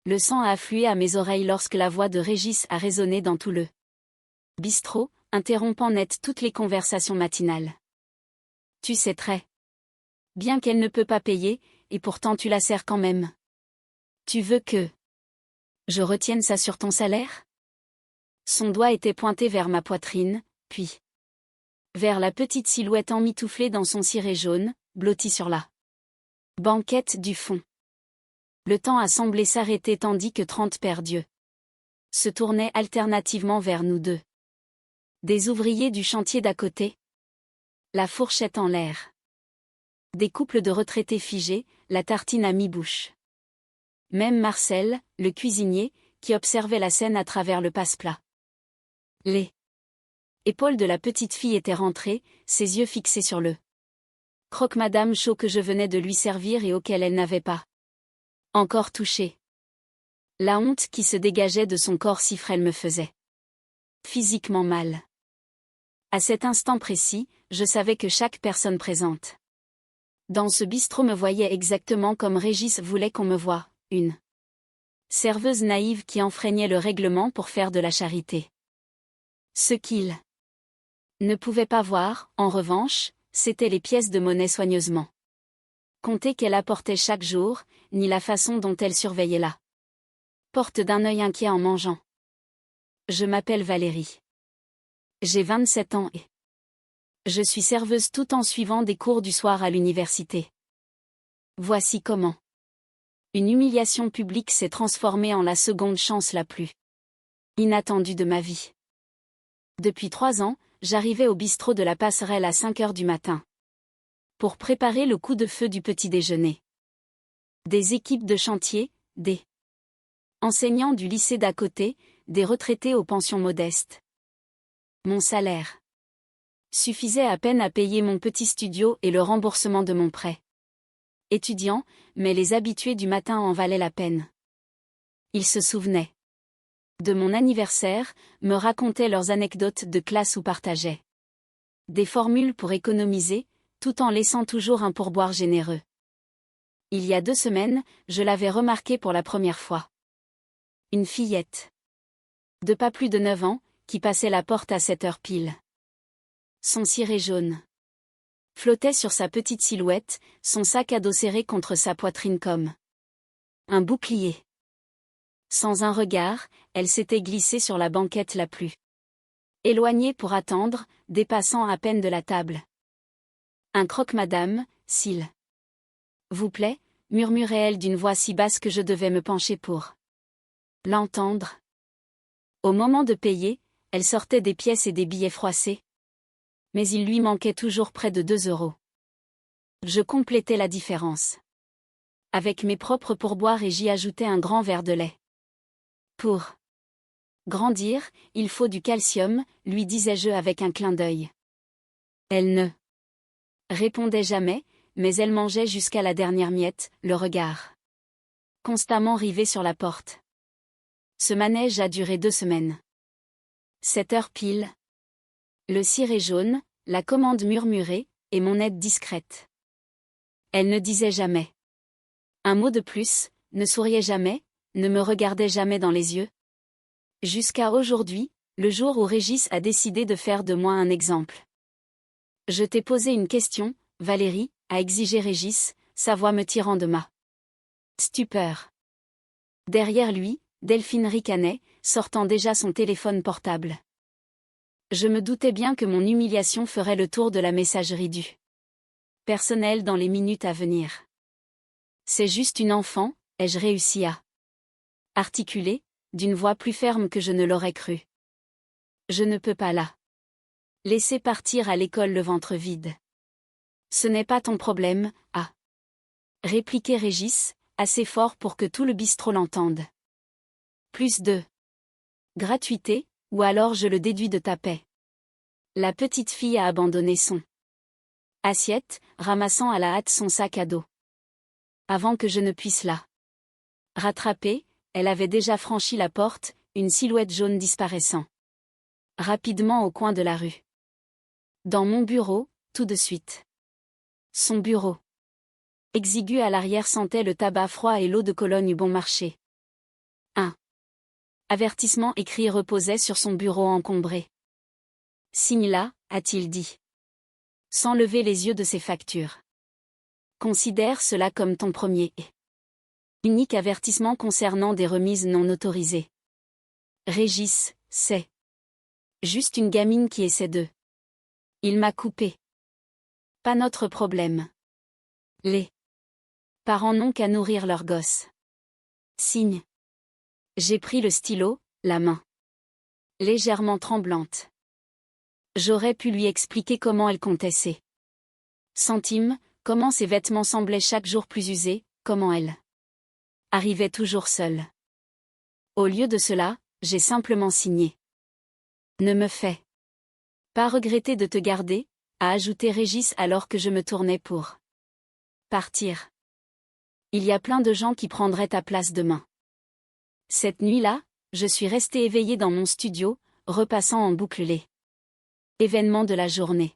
Le sang a afflué à mes oreilles lorsque la voix de Régis a résonné dans tout le bistrot, interrompant net toutes les conversations matinales. Tu sais très bien qu'elle ne peut pas payer, et pourtant tu la sers quand même. Tu veux que je retienne ça sur ton salaire? Son doigt était pointé vers ma poitrine, puis vers la petite silhouette emmitouflée dans son ciré jaune, blottie sur la banquette du fond. Le temps a semblé s'arrêter tandis que 30 paires d'yeux se tournaient alternativement vers nous deux. Des ouvriers du chantier d'à côté, la fourchette en l'air. Des couples de retraités figés, la tartine à mi-bouche. Même Marcel, le cuisinier, qui observait la scène à travers le passe-plat. Les épaules de la petite fille étaient rentrées, ses yeux fixés sur le croque-madame chaud que je venais de lui servir et auquel elle n'avait pas encore touché. La honte qui se dégageait de son corps si frêle me faisait physiquement mal. À cet instant précis, je savais que chaque personne présente dans ce bistrot me voyait exactement comme Régis voulait qu'on me voie, une serveuse naïve qui enfreignait le règlement pour faire de la charité. Ce qu'il ne pouvait pas voir, en revanche, c'étaient les pièces de monnaie soigneusement comptées qu'elle apportait chaque jour, ni la façon dont elle surveillait la porte d'un œil inquiet en mangeant. Je m'appelle Valérie. J'ai 27 ans et je suis serveuse tout en suivant des cours du soir à l'université. Voici comment une humiliation publique s'est transformée en la seconde chance la plus inattendue de ma vie. Depuis 3 ans, j'arrivais au bistrot de la Passerelle à 5 heures du matin pour préparer le coup de feu du petit déjeuner. Des équipes de chantier, des enseignants du lycée d'à côté, des retraités aux pensions modestes. Mon salaire suffisait à peine à payer mon petit studio et le remboursement de mon prêt étudiant, mais les habitués du matin en valaient la peine. Ils se souvenaient de mon anniversaire, me racontaient leurs anecdotes de classe ou partageaient des formules pour économiser, tout en laissant toujours un pourboire généreux. Il y a 2 semaines, je l'avais remarqué pour la première fois. Une fillette de pas plus de 9 ans, qui passait la porte à 7 heures pile. Son ciré jaune flottait sur sa petite silhouette, son sac à dos serré contre sa poitrine comme un bouclier. Sans un regard, elle s'était glissée sur la banquette la plus éloignée pour attendre, dépassant à peine de la table. Un croque-madame, s'il vous plaît, murmurait-elle d'une voix si basse que je devais me pencher pour l'entendre. Au moment de payer, elle sortait des pièces et des billets froissés. Mais il lui manquait toujours près de 2 euros. Je complétais la différence avec mes propres pourboires et j'y ajoutais un grand verre de lait. Pour grandir, il faut du calcium, lui disais-je avec un clin d'œil. Elle ne répondait jamais, mais elle mangeait jusqu'à la dernière miette, le regard constamment rivé sur la porte. Ce manège a duré 2 semaines. 7 heures pile. Le ciré jaune, la commande murmurée, et mon aide discrète. Elle ne disait jamais un mot de plus, ne souriait jamais, ne me regardait jamais dans les yeux. Jusqu'à aujourd'hui, le jour où Régis a décidé de faire de moi un exemple. Je t'ai posé une question, Valérie, a exigé Régis, sa voix me tirant de ma stupeur. Derrière lui, Delphine ricanait, sortant déjà son téléphone portable. Je me doutais bien que mon humiliation ferait le tour de la messagerie du personnel dans les minutes à venir. C'est juste une enfant, ai-je réussi à articuler, d'une voix plus ferme que je ne l'aurais cru. Je ne peux pas la laisser partir à l'école le ventre vide. Ce n'est pas ton problème, a répliqué Régis, assez fort pour que tout le bistrot l'entende. Plus de gratuité, ou alors je le déduis de ta paix. La petite fille a abandonné son assiette, ramassant à la hâte son sac à dos. Avant que je ne puisse la rattraper, elle avait déjà franchi la porte, une silhouette jaune disparaissant rapidement au coin de la rue. Dans mon bureau, tout de suite. Son bureau exigu à l'arrière sentait le tabac froid et l'eau de Cologne bon marché. Avertissement écrit reposait sur son bureau encombré. Signe là, a-t-il dit. Sans lever les yeux de ses factures. Considère cela comme ton premier et unique avertissement concernant des remises non autorisées. Régis, c'est juste une gamine qui essaie de. Il m'a coupé. Pas notre problème. Les parents n'ont qu'à nourrir leurs gosses. Signe. J'ai pris le stylo, la main légèrement tremblante. J'aurais pu lui expliquer comment elle comptait ses centimes, comment ses vêtements semblaient chaque jour plus usés, comment elle arrivait toujours seule. Au lieu de cela, j'ai simplement signé. Ne me fais pas regretter de te garder, a ajouté Régis alors que je me tournais pour partir. Il y a plein de gens qui prendraient ta place demain. Cette nuit-là, je suis restée éveillée dans mon studio, repassant en boucle les événements de la journée.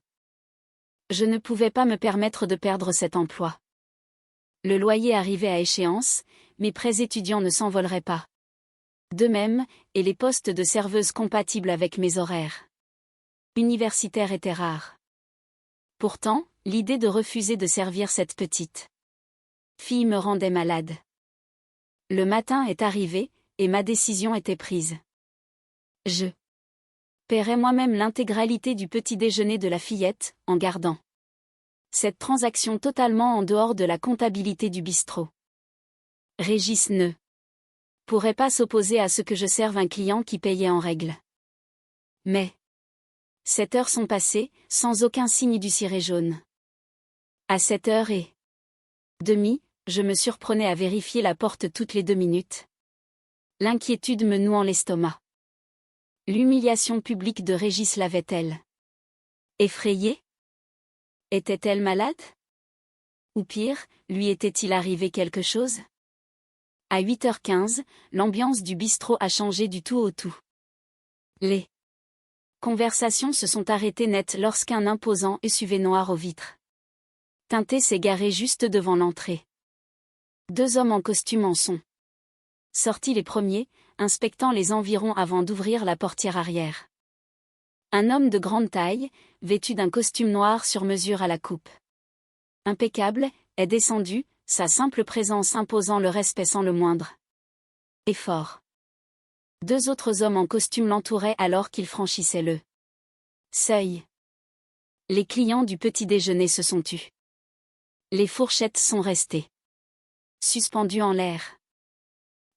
Je ne pouvais pas me permettre de perdre cet emploi. Le loyer arrivait à échéance, mes prêts étudiants ne s'envoleraient pas. De même, et les postes de serveuse compatibles avec mes horaires universitaires étaient rares. Pourtant, l'idée de refuser de servir cette petite fille me rendait malade. Le matin est arrivé, et ma décision était prise. Je paierai moi-même l'intégralité du petit déjeuner de la fillette, en gardant cette transaction totalement en dehors de la comptabilité du bistrot. Régis ne pourrait pas s'opposer à ce que je serve un client qui payait en règle. Mais 7 heures sont passées, sans aucun signe du ciré jaune. À 7h30, je me surprenais à vérifier la porte toutes les 2 minutes. L'inquiétude me nouant l'estomac. L'humiliation publique de Régis l'avait-elle effrayée? Était-elle malade? Ou pire, lui était-il arrivé quelque chose? À 8h15, l'ambiance du bistrot a changé du tout au tout. Les conversations se sont arrêtées net lorsqu'un imposant SUV noir aux vitres teintées s'est garé juste devant l'entrée. 2 hommes en costume en sont sortis les premiers, inspectant les environs avant d'ouvrir la portière arrière. Un homme de grande taille, vêtu d'un costume noir sur mesure à la coupe impeccable, est descendu, sa simple présence imposant le respect sans le moindre effort. 2 autres hommes en costume l'entouraient alors qu'il franchissait le seuil. Les clients du petit déjeuner se sont tus. Les fourchettes sont restées suspendues en l'air.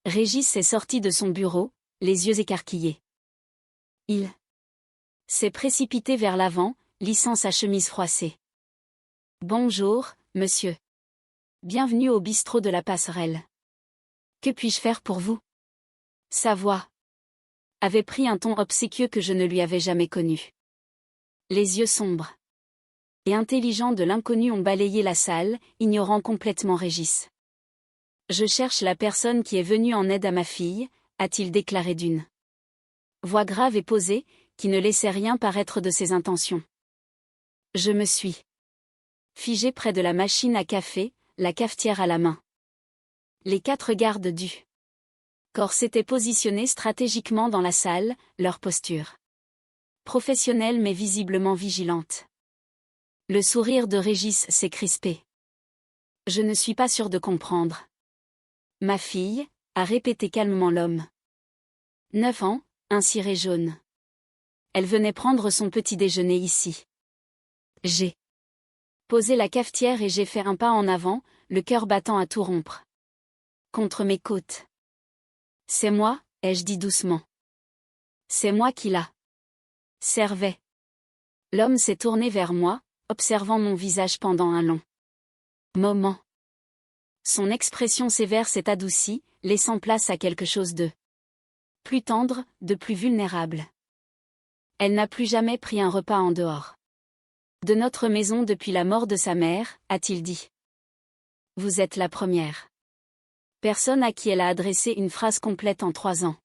Régis est sorti de son bureau, les yeux écarquillés. Il s'est précipité vers l'avant, lissant sa chemise froissée. « Bonjour, monsieur. Bienvenue au bistrot de la Passerelle. Que puis-je faire pour vous ?» Sa voix avait pris un ton obséquieux que je ne lui avais jamais connu. Les yeux sombres et intelligents de l'inconnu ont balayé la salle, ignorant complètement Régis. « Je cherche la personne qui est venue en aide à ma fille », a-t-il déclaré d'une voix grave et posée, qui ne laissait rien paraître de ses intentions. Je me suis figé près de la machine à café, la cafetière à la main. Les 4 gardes du corps s'étaient positionnés stratégiquement dans la salle, leur posture professionnelle mais visiblement vigilante. Le sourire de Régis s'est crispé. Je ne suis pas sûr de comprendre. Ma fille, a répété calmement l'homme. 9 ans, un ciré jaune. Elle venait prendre son petit déjeuner ici. J'ai posé la cafetière et j'ai fait un pas en avant, le cœur battant à tout rompre contre mes côtes. C'est moi, ai-je dit doucement. C'est moi qui la servais. L'homme s'est tourné vers moi, observant mon visage pendant un long moment. Son expression sévère s'est adoucie, laissant place à quelque chose de plus tendre, de plus vulnérable. Elle n'a plus jamais pris un repas en dehors de notre maison depuis la mort de sa mère, a-t-il dit. Vous êtes la première personne à qui elle a adressé une phrase complète en 3 ans.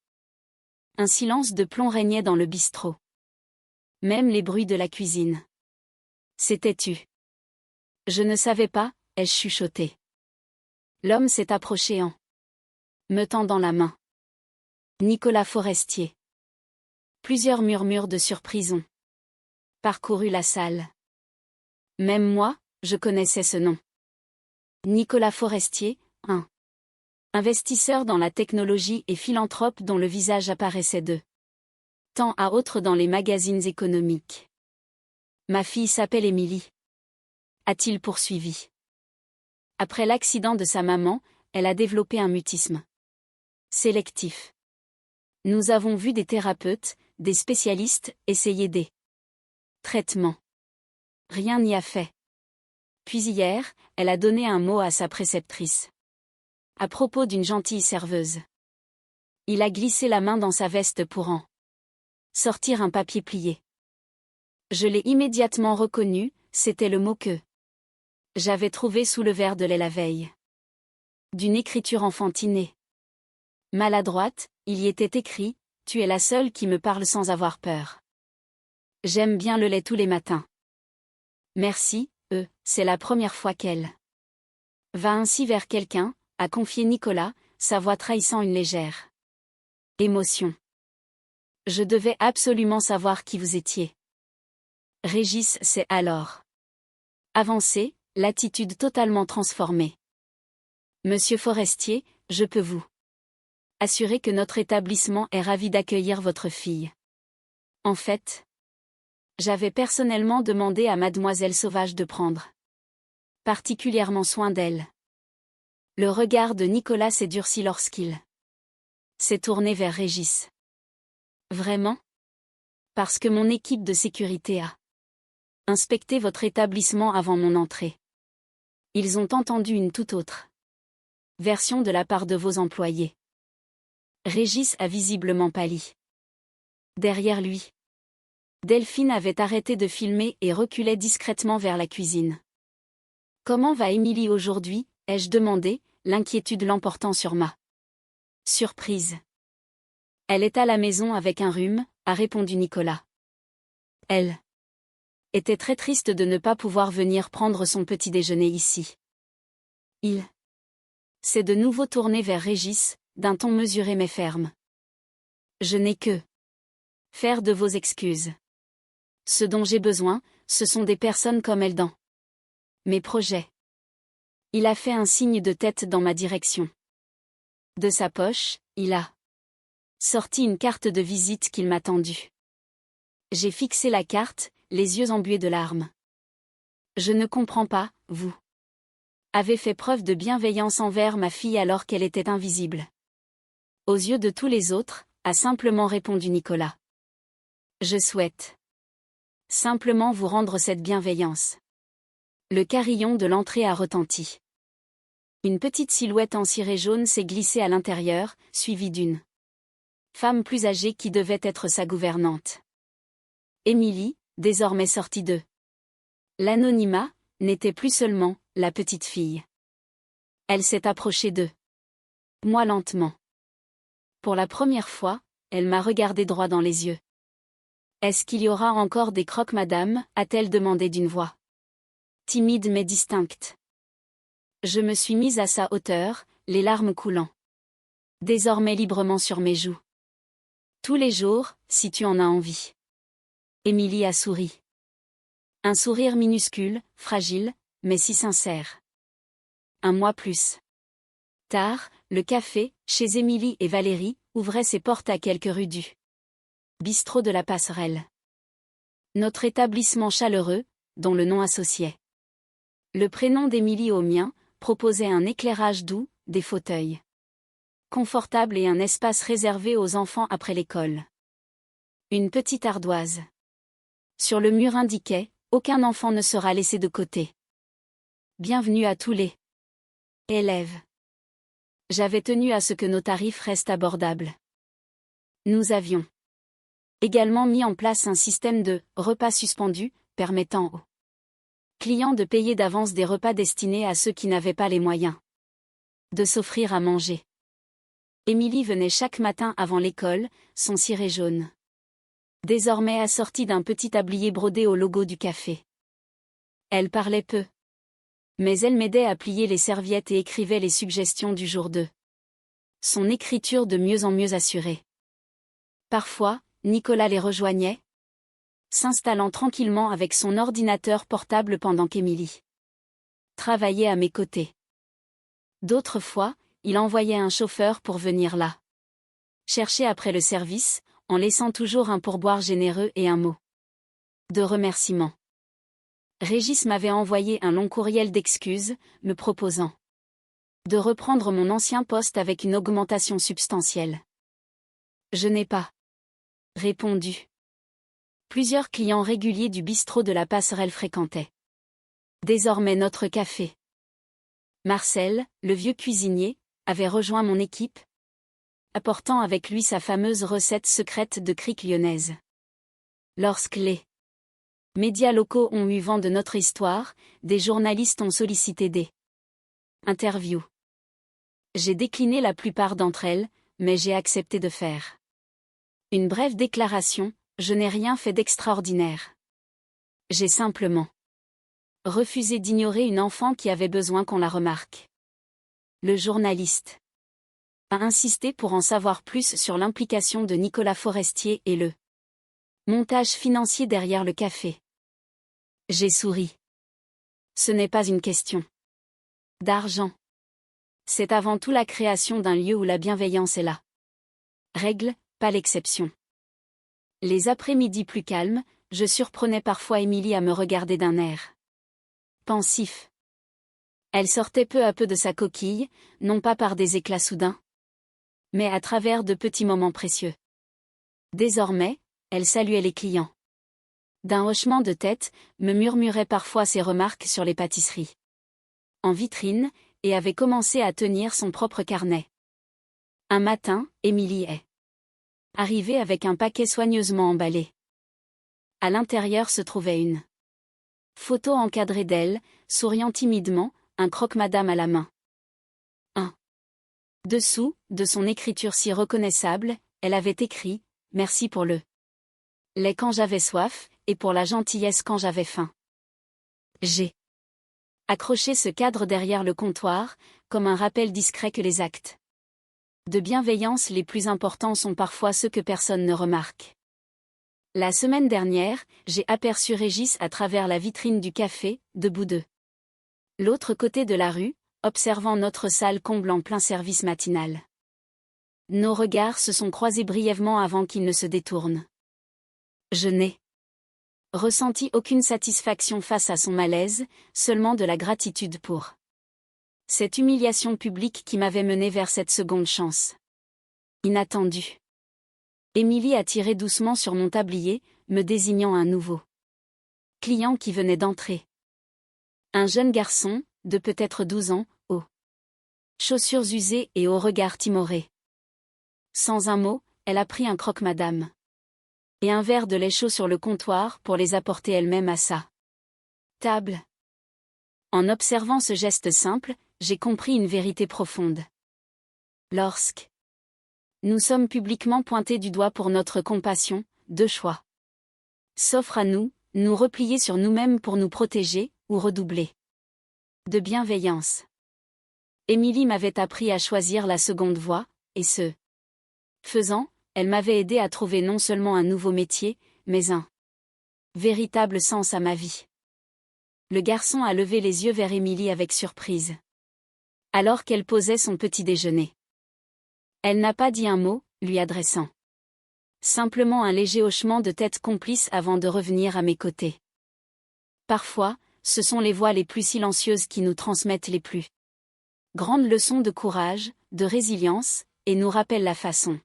Un silence de plomb régnait dans le bistrot. Même les bruits de la cuisine s'étaient tus. Je ne savais pas, ai-je chuchoté. L'homme s'est approché en me tendant la main. Nicolas Forestier. Plusieurs murmures de surprise ont parcouru la salle. Même moi, je connaissais ce nom. Nicolas Forestier, un investisseur dans la technologie et philanthrope dont le visage apparaissait de temps à autre dans les magazines économiques. Ma fille s'appelle Émilie. A-t-il poursuivi. Après l'accident de sa maman, elle a développé un mutisme sélectif. Nous avons vu des thérapeutes, des spécialistes, essayer des traitements. Rien n'y a fait. Puis hier, elle a donné un mot à sa préceptrice. À propos d'une gentille serveuse. Il a glissé la main dans sa veste pour en sortir un papier plié. Je l'ai immédiatement reconnu, c'était le mot que j'avais trouvé sous le verre de lait la veille. D'une écriture enfantinée. Maladroite, il y était écrit « Tu es la seule qui me parle sans avoir peur. J'aime bien le lait tous les matins. » Merci, c'est la première fois qu'elle va ainsi vers quelqu'un, a confié Nicolas, sa voix trahissant une légère émotion. Je devais absolument savoir qui vous étiez. Régis s'est alors avancé, l'attitude totalement transformée. Monsieur Forestier, je peux vous assurer que notre établissement est ravi d'accueillir votre fille. En fait, j'avais personnellement demandé à Mademoiselle Sauvage de prendre particulièrement soin d'elle. Le regard de Nicolas s'est durci lorsqu'il s'est tourné vers Régis. Vraiment? Parce que mon équipe de sécurité a inspecté votre établissement avant mon entrée. Ils ont entendu une toute autre version de la part de vos employés. Régis a visiblement pâli. Derrière lui, Delphine avait arrêté de filmer et reculait discrètement vers la cuisine. Comment va Émilie aujourd'hui, ai-je demandé, l'inquiétude l'emportant sur ma surprise. Elle est à la maison avec un rhume, a répondu Nicolas. Elle était très triste de ne pas pouvoir venir prendre son petit déjeuner ici. Il s'est de nouveau tourné vers Régis, d'un ton mesuré mais ferme. Je n'ai que faire de vos excuses. Ce dont j'ai besoin, ce sont des personnes comme elle dans mes projets. Il a fait un signe de tête dans ma direction. De sa poche, il a sorti une carte de visite qu'il m'a tendue. J'ai fixé la carte, les yeux embués de larmes. Je ne comprends pas, vous avez fait preuve de bienveillance envers ma fille alors qu'elle était invisible. Aux yeux de tous les autres, a simplement répondu Nicolas. Je souhaite simplement vous rendre cette bienveillance. Le carillon de l'entrée a retenti. Une petite silhouette en ciré jaune s'est glissée à l'intérieur, suivie d'une femme plus âgée qui devait être sa gouvernante. Émilie, désormais sortie de l'anonymat, n'était plus seulement la petite fille. Elle s'est approchée de moi lentement. Pour la première fois, elle m'a regardé droit dans les yeux. Est-ce qu'il y aura encore des croques, madame, a-t-elle demandé d'une voix timide mais distincte. Je me suis mise à sa hauteur, les larmes coulant désormais librement sur mes joues. Tous les jours, si tu en as envie. Émilie a souri. Un sourire minuscule, fragile, mais si sincère. Un mois plus tard, le café, chez Émilie et Valérie, ouvrait ses portes à quelques rues du bistrot de la Passerelle. Notre établissement chaleureux, dont le nom associait le prénom d'Émilie au mien, proposait un éclairage doux, des fauteuils confortables et un espace réservé aux enfants après l'école. Une petite ardoise sur le mur indiquait « Aucun enfant ne sera laissé de côté. Bienvenue à tous les élèves ». J'avais tenu à ce que nos tarifs restent abordables. Nous avions également mis en place un système de « repas suspendus » permettant aux clients de payer d'avance des repas destinés à ceux qui n'avaient pas les moyens de s'offrir à manger. Émilie venait chaque matin avant l'école, son ciré jaune désormais assorti d'un petit tablier brodé au logo du café. Elle parlait peu. Mais elle m'aidait à plier les serviettes et écrivait les suggestions du jour 2. Son écriture de mieux en mieux assurée. Parfois, Nicolas les rejoignait, s'installant tranquillement avec son ordinateur portable pendant qu'Émilie travaillait à mes côtés. D'autres fois, il envoyait un chauffeur pour venir là chercher après le service, en laissant toujours un pourboire généreux et un mot de remerciement. Régis m'avait envoyé un long courriel d'excuses, me proposant de reprendre mon ancien poste avec une augmentation substantielle. Je n'ai pas répondu. Plusieurs clients réguliers du bistrot de la Passerelle fréquentaient désormais notre café. Marcel, le vieux cuisinier, avait rejoint mon équipe, apportant avec lui sa fameuse recette secrète de crique lyonnaise. Lorsque les médias locaux ont eu vent de notre histoire, des journalistes ont sollicité des interviews. J'ai décliné la plupart d'entre elles, mais j'ai accepté de faire une brève déclaration: je n'ai rien fait d'extraordinaire. J'ai simplement refusé d'ignorer une enfant qui avait besoin qu'on la remarque. Le journaliste a insisté pour en savoir plus sur l'implication de Nicolas Forestier et le montage financier derrière le café. J'ai souri. Ce n'est pas une question d'argent. C'est avant tout la création d'un lieu où la bienveillance est la règle, pas l'exception. Les après-midi plus calmes, je surprenais parfois Émilie à me regarder d'un air pensif. Elle sortait peu à peu de sa coquille, non pas par des éclats soudains, mais à travers de petits moments précieux. Désormais, elle saluait les clients. D'un hochement de tête, me murmurait parfois ses remarques sur les pâtisseries en vitrine, et avait commencé à tenir son propre carnet. Un matin, Émilie est arrivée avec un paquet soigneusement emballé. À l'intérieur se trouvait une photo encadrée d'elle, souriant timidement, un croque-madame à la main. Dessous, de son écriture si reconnaissable, elle avait écrit « Merci pour le lait quand j'avais soif, et pour la gentillesse quand j'avais faim ». J'ai accroché ce cadre derrière le comptoir, comme un rappel discret que les actes de bienveillance les plus importants sont parfois ceux que personne ne remarque. La semaine dernière, j'ai aperçu Régis à travers la vitrine du café, debout de l'autre côté de la rue, observant notre salle comble en plein service matinal. Nos regards se sont croisés brièvement avant qu'il ne se détourne. Je n'ai ressenti aucune satisfaction face à son malaise, seulement de la gratitude pour cette humiliation publique qui m'avait mené vers cette seconde chance inattendue. Émilie a tiré doucement sur mon tablier, me désignant un nouveau client qui venait d'entrer. Un jeune garçon, de peut-être 12 ans, aux chaussures usées et au regard timoré. Sans un mot, elle a pris un croque-madame et un verre de lait chaud sur le comptoir pour les apporter elle-même à sa table. En observant ce geste simple, j'ai compris une vérité profonde. Lorsque nous sommes publiquement pointés du doigt pour notre compassion, deux choix s'offrent à nous, nous replier sur nous-mêmes pour nous protéger, ou redoubler de bienveillance. Émilie m'avait appris à choisir la seconde voie, et ce faisant, elle m'avait aidé à trouver non seulement un nouveau métier, mais un véritable sens à ma vie. Le garçon a levé les yeux vers Émilie avec surprise, alors qu'elle posait son petit déjeuner. Elle n'a pas dit un mot, lui adressant simplement un léger hochement de tête complice avant de revenir à mes côtés. Parfois, ce sont les voix les plus silencieuses qui nous transmettent les plus grandes leçons de courage, de résilience, et nous rappellent la façon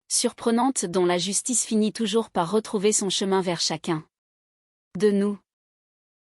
surprenante dont la justice finit toujours par retrouver son chemin vers chacun de nous.